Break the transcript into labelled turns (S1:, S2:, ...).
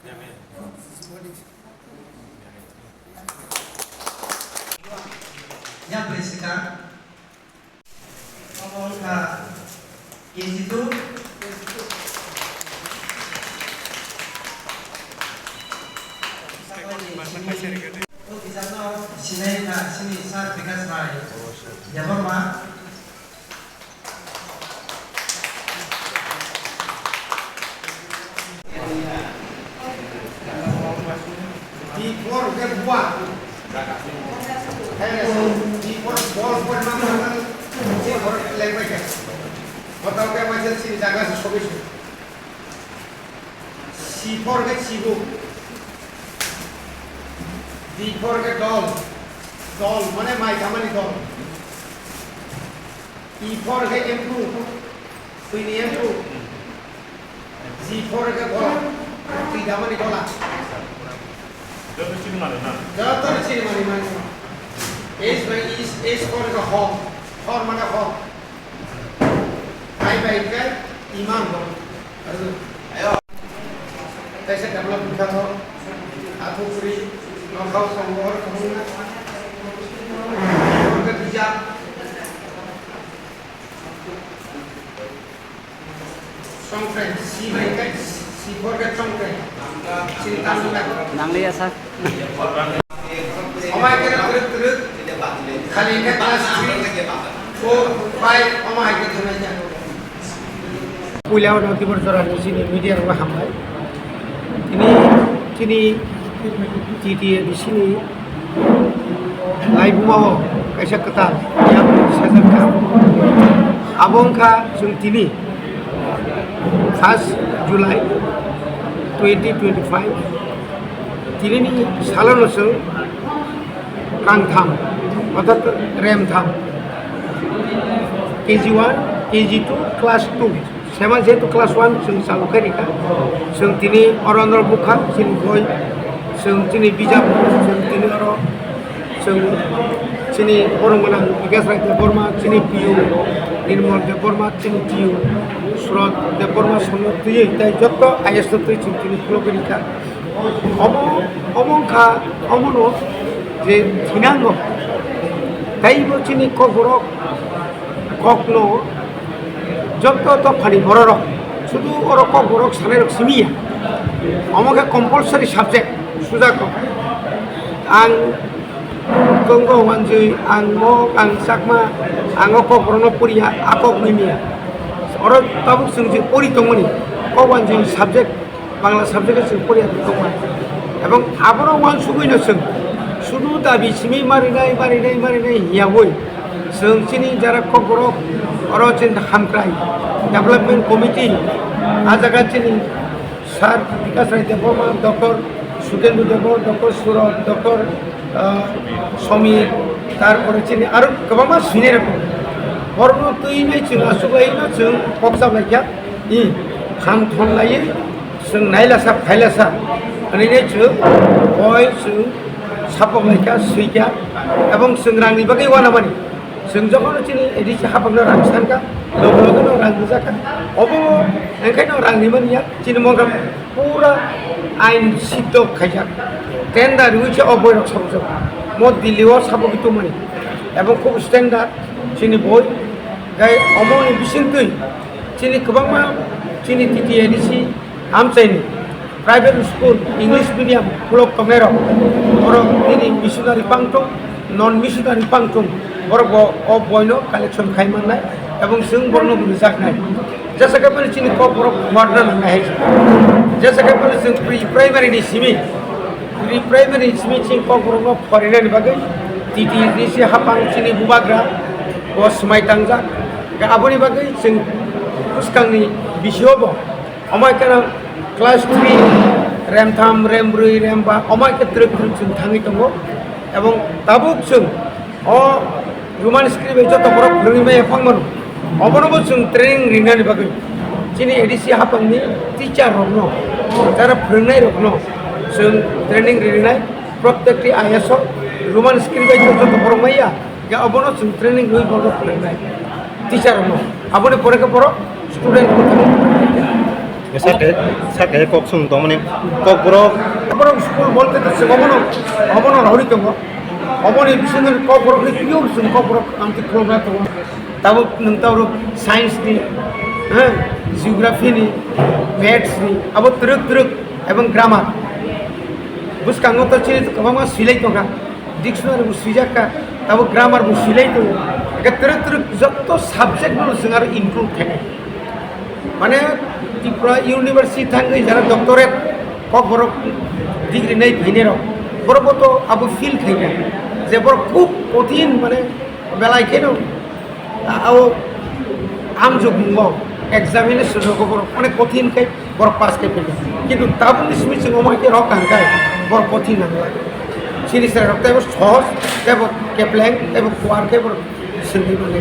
S1: Yang berisika ngomong ke itu oh bisa no sini na sini saat bekas rai ya mama di por ke buat di por por mana di por lewat ke बताओ क्या वजह से जगह से सोबे सी four के SIBO D four के doll doll माने माई कामानी डॉल ई फोर के एम्प्रू सुइनी एम्प्रू जी फोर के गोला ती दामानी गोला
S2: जब चिन माने ना
S1: जब चिन माने एस में एस फोर के हॉर माने horror baik kan imam dong ayo saya develop kita tuh aku free lokal sangor kamu kerja songkren si baik kan si borga songkren cerita
S3: nang liya sa
S1: omai kena terus kali ini kelas 3 4 5 omai kena terus Pulau Nanti Bersorak di sini media rumah hambai. Ini di sini live mau kaisa ketat yang sasakan. Abongka sungtini khas Julai 2025. Tini ni salan usung kang tham, atau rem tham. KG1, KG2, class 2. Sama jetu kelas 1 sing salukari kan sing tini orang bukan sing boy sing tini bijak sing tini orang sing sini orang mana bigas rai de forma sini piu nirmol de forma sini piu surat de forma sono tuye tai jotto ayas to tuye tini kulokari kan omong ka omono je thinango tai bo sini kokoro kokno যত তো funny বড় শুধু ওরকম বড় সানের সিমিয়া আমাকে compulsory subject সুজাক আং গঙ্গ ওয়ানজুই আং mock আং সাকমা আং কক বরণ পড়িয়া আকক নিমিয়া ওর তাবুক जों যে পড়ি দংমনি ক ওয়ানজুই সাবজেক্ট বাংলা সাবজেক্টে जों পড়িয়া দংমন এবং আবর ওয়ান সুগৈনো जों শুধু দাবি সিমি মারিনাই হিয়াবই जों চিনি যারা কক বড় Orocin Hamkrai Development Committee Azagachini Sar Vikas Rai Devorma Dr. Sukendra Devor Dr. Surat Dr. Somi Tar Orocini Aru Kabama Siner Horno Tuine Chung Asugaina Chung Popsa Laikya I Ham Thon Lai Chung Nailasa Phailasa Anine Chung Boy Chung Sapok Laikya Suikya Ebong Chung Rangni Bagai Wanamani जों जखन चिनि एदिसि हाबनो रांसानका लोगो रां जाका अबो ओंखायनो रांनि मानिया चिनि मगा पुरा आइन सिद्ध खायजा टेन्डार उइसे अबयरक सबजो मो दिल्लीआव साबगितो मानि एबं खूब स्टैंडार्ड चिनि बय गाय अमोनि बिसिंतै चिनि गोबांमा चिनि टिटि एदिसि हामचाइनि प्राइवेट स्कुल इंग्लिश मीडियम फुलक टमेर और दिनै मिशनारि पांटं नन मिशनारि पांटं बरबो अ बयनो कालेक्शन खायमाननाय एबं जों बरनो बुजाकनाय जैसे कि मैंने चिनी को बरफ मारना नहीं है जैसे कि मैंने जों प्री प्राइमरी सिमी चिन को बरफ फरेना निबागै टीटी दिसि हापां चिनी बुबाग्रा बस माइतांजा गाबोनि बागै जों पुस्कांनि बिसियोबो अमायकाना क्लास 3 रेम 3 रेम 4 रेम 5 अमायका ट्रिक जों थाङै दङ एबं ताबुक जों अ Roman script itu tak berapa berimai apa mana? Apa nama sung training ringan ni bagai. Cini edisi apa ni? Teacher rokno, cara berenai rokno. Sung training ringan, protekti ISO. Roman script itu tak berapa ya? Ya apa nama sung training lui bagai berenai. Teacher rokno. Apa ni pore ke poro? Student
S3: সাকে কক সুং তো মানে cock বড়
S1: বরং school বলতে তো সে অবনর হরিতঙ্গ অবনি বিশেষ কক বরং পিওর जों কক বরং आंति खालामना दङ दाबो नोंथाव साइन्सनि जिअग्राफिनि मेथ्सनि आबो तरक एवं ग्रामार बुसखाङो तो चिनि गोबां सिलाइ दंखा डिक्सनारि सिजाका दाबो ग्रामार सिलाइ दङ तरक जत साबजेक्ट जों आरो इनक्लुड थायो माने त्रिपुरा इउनिभार्सिटी थाङै जारा डक्टरेट কক বড় ডিগ্রি নেই ভিনের বড় তো আবু ফিল খাইবে যে বড় খুব কঠিন মানে বেলায় কেন আও আমযোগ মুঙ্গ এক্সামিনেশন বড় অনেক কঠিন খাই বড় পাস খাই ফেলে কিন্তু তাবুনি স্মিচিং অমাইকে রক আনকায় বড় কঠিন আনকায় সিরিজের রক্ত এবং সহজ এবং কেপ্ল্যাং এবং কোয়ারকে বড় সিন্ধি বলে